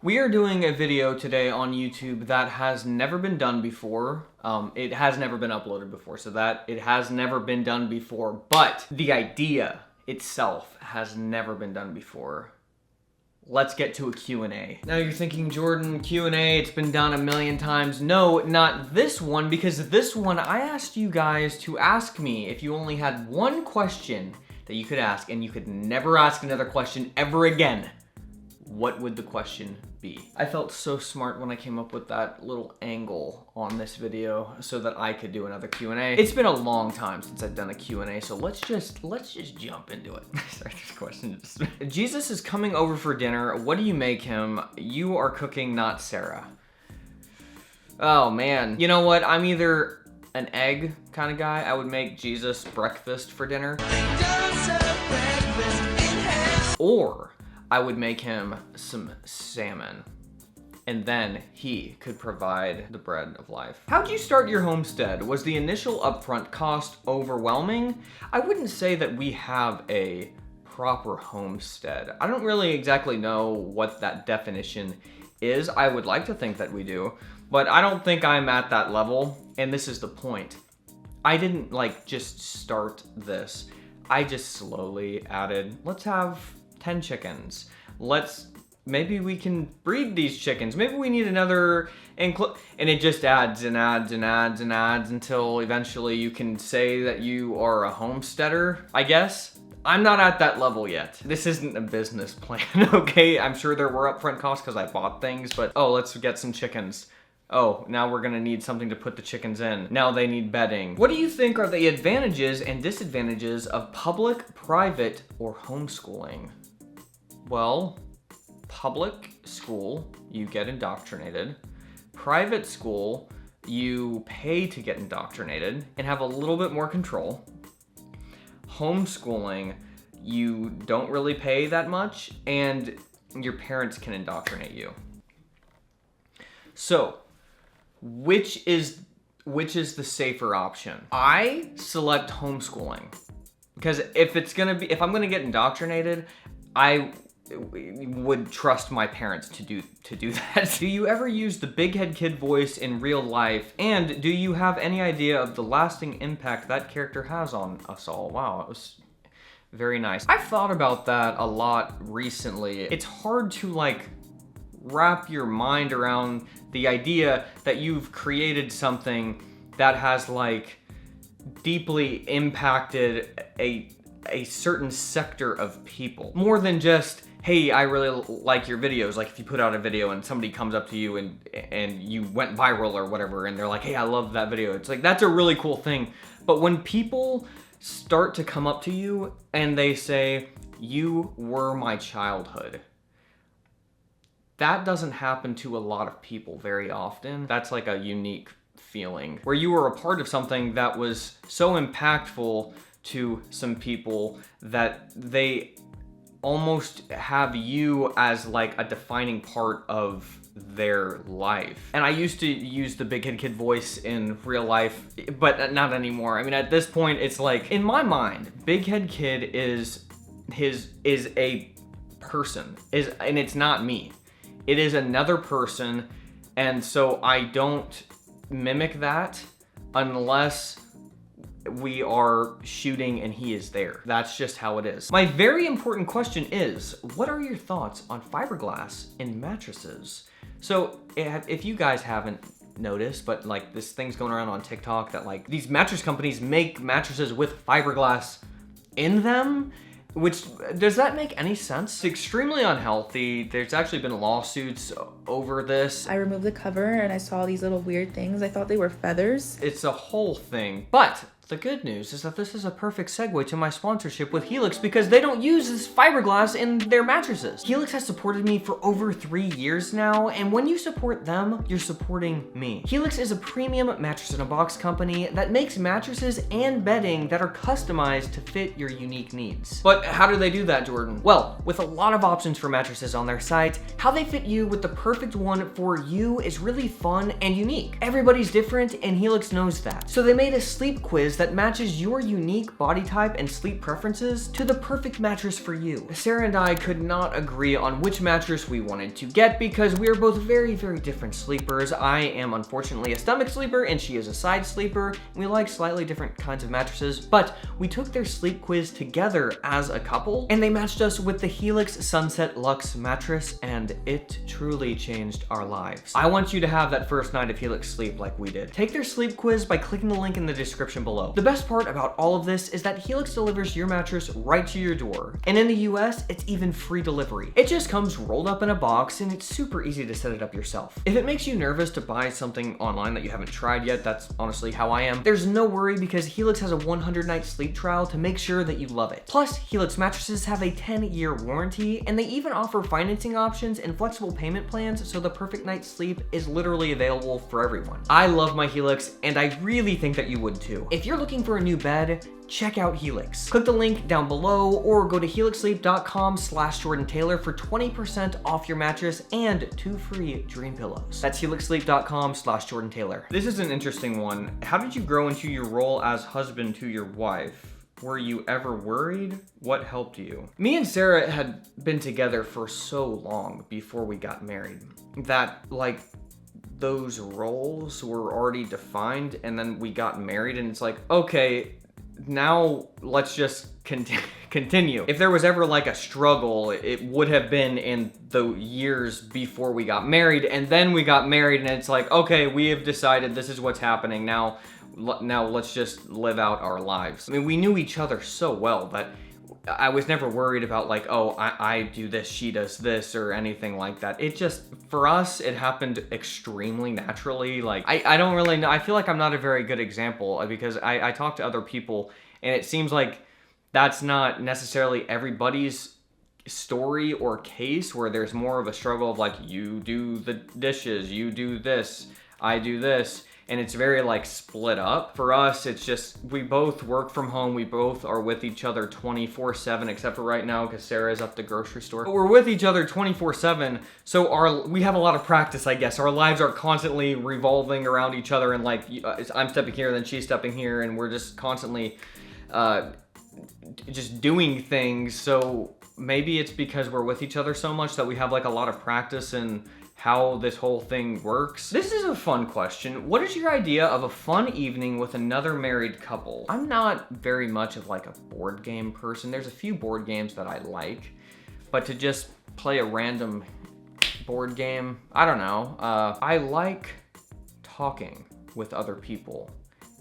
We are doing a video today on YouTube that has never been done before. It has never been uploaded before, so that it has never been done before, but the idea itself has never been done before. Let's get to a Q&A. Now you're thinking, Jordan, Q&A, it's been done a million times. No, not this one, because this one I asked you guys to ask me if you only had one question that you could ask and you could never ask another question ever again. What would the question be? I felt so smart when I came up with that little angle on this video so that I could do another Q&A. It's been a long time since I've done a Q&A, so let's just jump into it. Sorry, this question just... Jesus is coming over for dinner. What do you make him? You are cooking, not Sarah. Oh man. You know what? I'm either an egg kind of guy. I would make Jesus breakfast for dinner. Or I would make him some salmon, and then he could provide the bread of life. How'd you start your homestead? Was the initial upfront cost overwhelming? I wouldn't say that we have a proper homestead. I don't really exactly know what that definition is. I would like to think that we do, but I don't think I'm at that level, and this is the point. I didn't just start this. I just slowly added, let's have 10 chickens. Maybe we can breed these chickens. Maybe we need another, and it just adds and adds and adds and adds until eventually you can say that you are a homesteader, I guess. I'm not at that level yet. This isn't a business plan, okay? I'm sure there were upfront costs because I bought things, but oh, let's get some chickens. Oh, now we're gonna need something to put the chickens in. Now they need bedding. What do you think are the advantages and disadvantages of public, private, or homeschooling? Well, public school, you get indoctrinated. Private school, you pay to get indoctrinated and have a little bit more control. Homeschooling, you don't really pay that much and your parents can indoctrinate you. So, which is the safer option? I select homeschooling because if I'm gonna get indoctrinated, I would trust my parents to do that. Do you ever use the big head kid voice in real life? And do you have any idea of the lasting impact that character has on us all? Wow, it was very nice. I've thought about that a lot recently. It's hard to wrap your mind around the idea that you've created something that has deeply impacted a certain sector of people. More than just, hey, I really like your videos. Like if you put out a video and somebody comes up to you and you went viral or whatever, and they're like, hey, I love that video. It's that's a really cool thing. But when people start to come up to you and they say, you were my childhood, that doesn't happen to a lot of people very often. That's a unique feeling where you were a part of something that was so impactful to some people that they almost have you as a defining part of their life. And I used to use the big head kid voice in real life, but not anymore. I mean, at this point, it's in my mind, big head kid is a person, and it's not me. It is another person, and so I don't mimic that unless we are shooting and he is there. That's just how it is. My very important question is, what are your thoughts on fiberglass in mattresses? So if you guys haven't noticed, but this thing's going around on TikTok that these mattress companies make mattresses with fiberglass in them, which, does that make any sense? It's extremely unhealthy. There's actually been lawsuits over this. I removed the cover and I saw these little weird things. I thought they were feathers. It's a whole thing, but the good news is that this is a perfect segue to my sponsorship with Helix because they don't use this fiberglass in their mattresses. Helix has supported me for over 3 years now, and when you support them, you're supporting me. Helix is a premium mattress in a box company that makes mattresses and bedding that are customized to fit your unique needs. But how do they do that, Jordan? Well, with a lot of options for mattresses on their site, how they fit you with the perfect one for you is really fun and unique. Everybody's different, and Helix knows that. So they made a sleep quiz that matches your unique body type and sleep preferences to the perfect mattress for you. Sarah and I could not agree on which mattress we wanted to get because we are both very, very different sleepers. I am unfortunately a stomach sleeper and she is a side sleeper. We like slightly different kinds of mattresses, but we took their sleep quiz together as a couple and they matched us with the Helix Sunset Luxe mattress, and it truly changed our lives. I want you to have that first night of Helix sleep like we did. Take their sleep quiz by clicking the link in the description below. The best part about all of this is that Helix delivers your mattress right to your door. And in the US, it's even free delivery. It just comes rolled up in a box and it's super easy to set it up yourself. If it makes you nervous to buy something online that you haven't tried yet, that's honestly how I am, there's no worry because Helix has a 100-night sleep trial to make sure that you love it. Plus, Helix mattresses have a 10-year warranty and they even offer financing options and flexible payment plans, so the perfect night's sleep is literally available for everyone. I love my Helix and I really think that you would too. If you're looking for a new bed, check out Helix. Click the link down below or go to helixsleep.com/Jordan Taylor for 20% off your mattress and 2 free dream pillows. That's helixsleep.com/Jordan Taylor. This is an interesting one. How did you grow into your role as husband to your wife? Were you ever worried? What helped you? Me and Sarah had been together for so long before we got married that like those roles were already defined, and then we got married and it's like, okay, now let's just continue. If there was ever like a struggle, it would have been in the years before we got married, and then we got married and it's like, okay, we have decided this is what's happening now let's just live out our lives. I mean, we knew each other so well that I was never worried about like, oh, I do this, she does this, or anything like that. It just, for us, it happened extremely naturally. Like, I don't really know. I feel like I'm not a very good example because I talk to other people and it seems like that's not necessarily everybody's story or case, where there's more of a struggle of like, you do the dishes, you do this, I do this. And it's very like split up. For us, it's just, we both work from home. We both are with each other 24/7, except for right now because Sarah's at the grocery store. But we're with each other 24/7, so we have a lot of practice, I guess. Our lives are constantly revolving around each other, and like I'm stepping here, then she's stepping here, and we're just constantly just doing things. So maybe it's because we're with each other so much that we have like a lot of practice in how this whole thing works. This is a fun question. What is your idea of a fun evening with another married couple? I'm not very much of like a board game person. There's a few board games that I like, but to just play a random board game, I don't know. I like talking with other people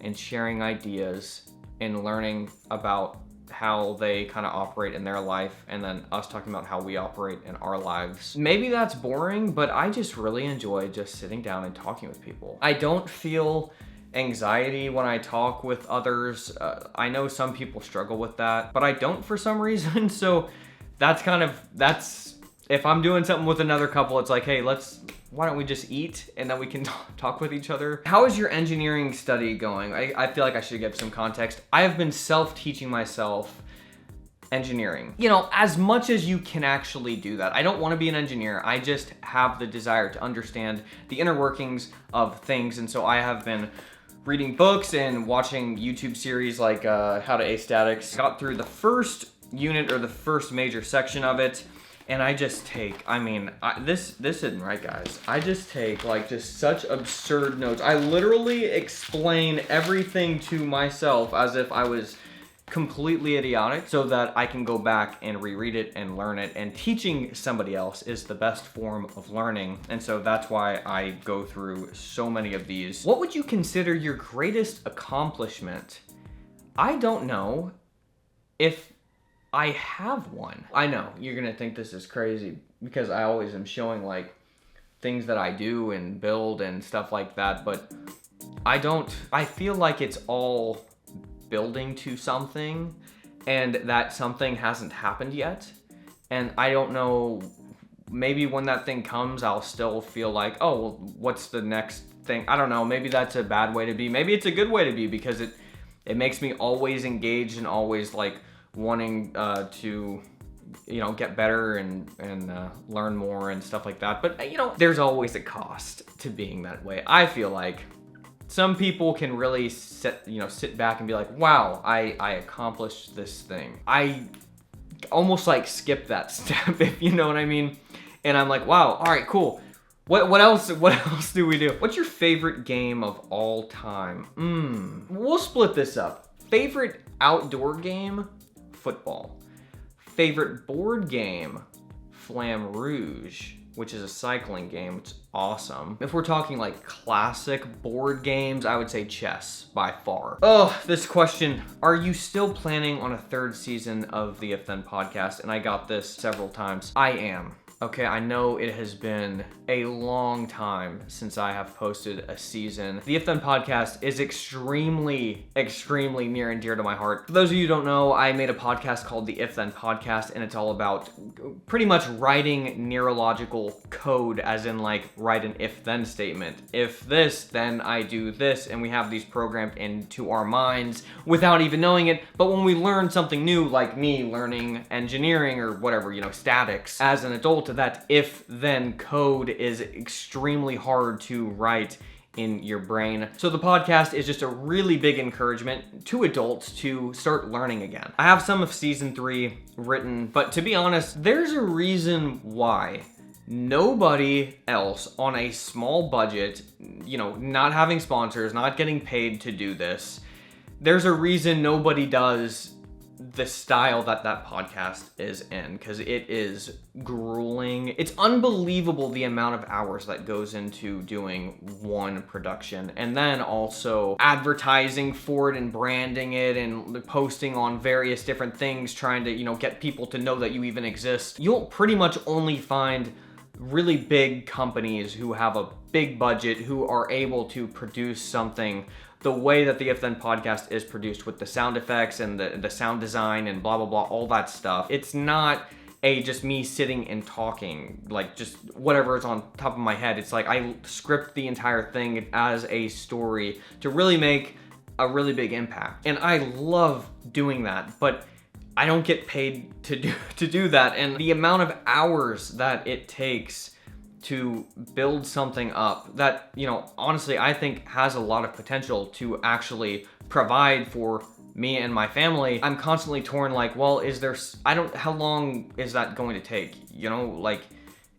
and sharing ideas and learning about how they kind of operate in their life, and then us talking about how we operate in our lives. Maybe that's boring, but I just really enjoy just sitting down and talking with people. I don't feel anxiety when I talk with others. I know some people struggle with that, but I don't for some reason. So that's if I'm doing something with another couple, it's like, hey, why don't we just eat and then we can talk with each other. How is your engineering study going? I feel like I should give some context. I have been self-teaching myself engineering. You know, as much as you can actually do that. I don't want to be an engineer. I just have the desire to understand the inner workings of things. And so I have been reading books and watching YouTube series like How to Ace Statics. Got through the first unit or the first major section of it. And I just take, this isn't right, guys. I just take like just such absurd notes. I literally explain everything to myself as if I was completely idiotic so that I can go back and reread it and learn it. And teaching somebody else is the best form of learning. And so that's why I go through so many of these. What would you consider your greatest accomplishment? I don't know if I have one. I know you're gonna think this is crazy because I always am showing like things that I do and build and stuff like that, but I feel like it's all building to something and that something hasn't happened yet. And I don't know, maybe when that thing comes, I'll still feel like, oh, well, what's the next thing? I don't know, maybe that's a bad way to be. Maybe it's a good way to be because it makes me always engaged and always like wanting to, you know, get better and learn more and stuff like that. But, you know, there's always a cost to being that way. I feel like Some people can really sit back and be like, wow, I accomplished this thing. I almost like skip that step, if you know what I mean. And I'm like, wow, all right, cool. What else do we do? What's your favorite game of all time? We'll split this up. Favorite outdoor game? Football. Favorite board game? Flamme Rouge, which is a cycling game. It's awesome. If we're talking like classic board games, I would say chess by far. Oh, this question. Are you still planning on a third season of the If Then podcast? And I got this several times. I am. Okay, I know it has been a long time since I have posted a season. The If Then podcast is extremely near and dear to my heart. For those of you who don't know, I made a podcast called the If Then podcast, and it's all about pretty much writing neurological code, as in like write an if-then statement. If this, then I do this, and we have these programmed into our minds without even knowing it. But when we learn something new, like me learning engineering or whatever, statics, as an adult, that if-then code is extremely hard to write in your brain. So the podcast is just a really big encouragement to adults to start learning again. I have some of season 3 written, but to be honest, there's a reason why nobody else on a small budget, not having sponsors, not getting paid to do this, there's a reason nobody does the style that podcast is in, because it is grueling. It's unbelievable the amount of hours that goes into doing one production, and then also advertising for it and branding it and posting on various different things, trying to get people to know that you even exist. You'll pretty much only find really big companies who have a big budget who are able to produce something the way that the If Then podcast is produced, with the sound effects and the sound design and blah, blah, blah, all that stuff. It's not just me sitting and talking, like just whatever is on top of my head. It's like I script the entire thing as a story to really make a really big impact. And I love doing that, but I don't get paid to do that. And the amount of hours that it takes to build something up that, honestly, I think has a lot of potential to actually provide for me and my family. I'm constantly torn, like, well, how long is that going to take?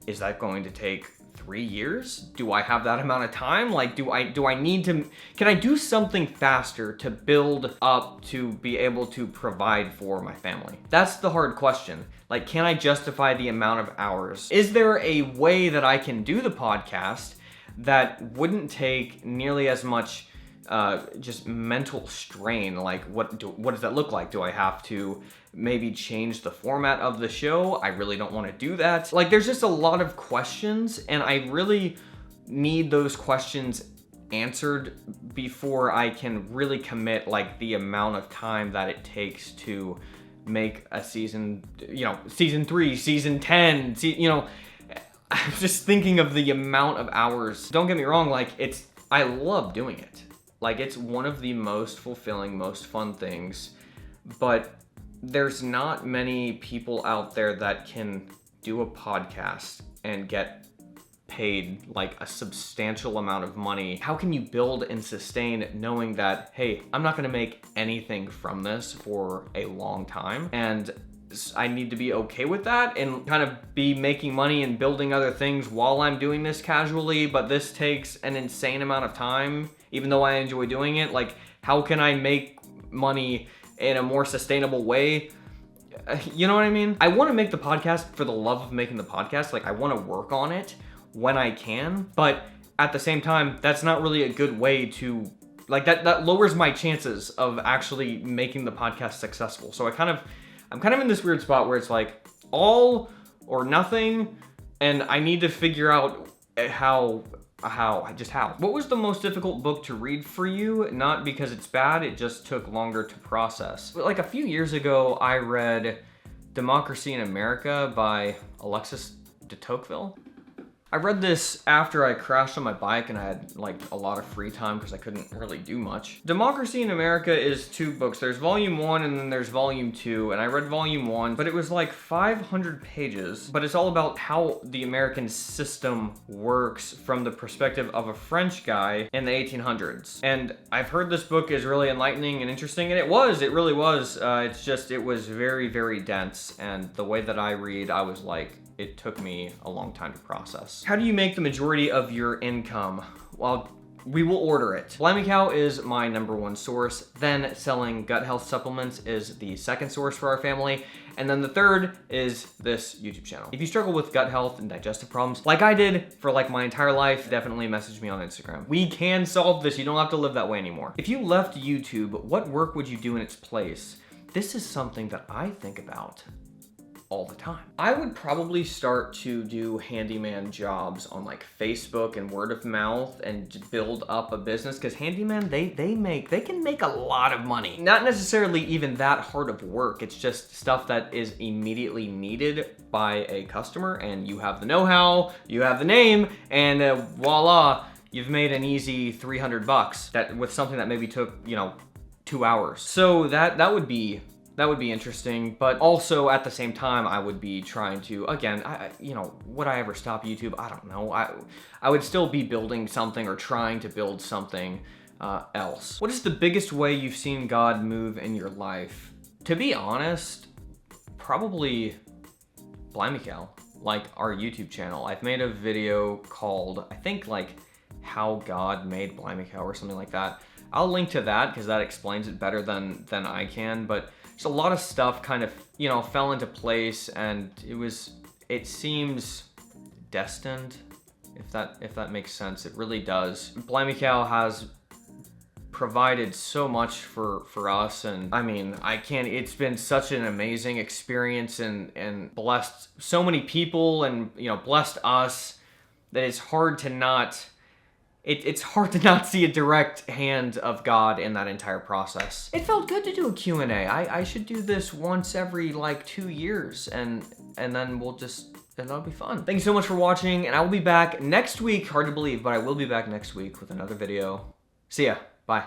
Is that going to take 3 years? Do I have that amount of time? Like, do I need to, can I do something faster to build up to be able to provide for my family? That's the hard question. Like, can I justify the amount of hours? Is there a way that I can do the podcast that wouldn't take nearly as much just mental strain? Like, what does that look like? Do I have to maybe change the format of the show? I really don't want to do that. Like, there's just a lot of questions, and I really need those questions answered before I can really commit like the amount of time that it takes to make a season, season 3, season 10, I'm just thinking of the amount of hours. Don't get me wrong, like, I love doing it. Like, it's one of the most fulfilling, most fun things, but there's not many people out there that can do a podcast and get paid like a substantial amount of money. How can you build and sustain knowing that, hey, I'm not gonna make anything from this for a long time, and I need to be okay with that and kind of be making money and building other things while I'm doing this casually, but this takes an insane amount of time, even though I enjoy doing it. Like, how can I make money in a more sustainable way? You know what I mean? I want to make the podcast for the love of making the podcast. Like, I want to work on it when I can, but at the same time, that's not really a good way to, like, that lowers my chances of actually making the podcast successful. So I'm kind of in this weird spot where it's like all or nothing, and I need to figure out how. What was the most difficult book to read for you? Not because it's bad, it just took longer to process. Like, a few years ago, I read Democracy in America by Alexis de Tocqueville. I read this after I crashed on my bike and I had like a lot of free time because I couldn't really do much. Democracy in America is 2 books. There's volume 1 and then there's volume 2, and I read volume 1, but it was like 500 pages, but it's all about how the American system works from the perspective of a French guy in the 1800s. And I've heard this book is really enlightening and interesting, and it really was. It's just, it was very, very dense, and the way that I read, I was like, it took me a long time to process. How do you make the majority of your income? Well, we will order it. Blimey Cow is my #1 source, then selling gut health supplements is the second source for our family, and then the third is this YouTube channel. If you struggle with gut health and digestive problems, like I did for like my entire life, definitely message me on Instagram. We can solve this, you don't have to live that way anymore. If you left YouTube, what work would you do in its place? This is something that I think about all the time. I would probably start to do handyman jobs on like Facebook and word of mouth and build up a business, because handyman, they can make a lot of money. Not necessarily even that hard of work. It's just stuff that is immediately needed by a customer, and you have the know-how, you have the name, and voila, you've made an easy 300 bucks that with something that maybe took, 2 hours. So that would be interesting, but also at the same time, I would be trying to, again, would I ever stop YouTube? I don't know. I would still be building something or trying to build something else. What is the biggest way you've seen God move in your life? To be honest, probably Blimey Cow, like our YouTube channel. I've made a video called, I think like How God Made Blimey Cow or something like that. I'll link to that because that explains it better than I can, but just a lot of stuff kind of, fell into place, and it seems destined, if that makes sense. It really does. Blimey Cow has provided so much for us, and I mean, it's been such an amazing experience and blessed so many people, and blessed us, that it's hard to not see a direct hand of God in that entire process. It felt good to do a Q&A. I should do this once every like 2 years, and then that'll be fun. Thank you so much for watching, and I will be back next week. Hard to believe, but I will be back next week with another video. See ya. Bye.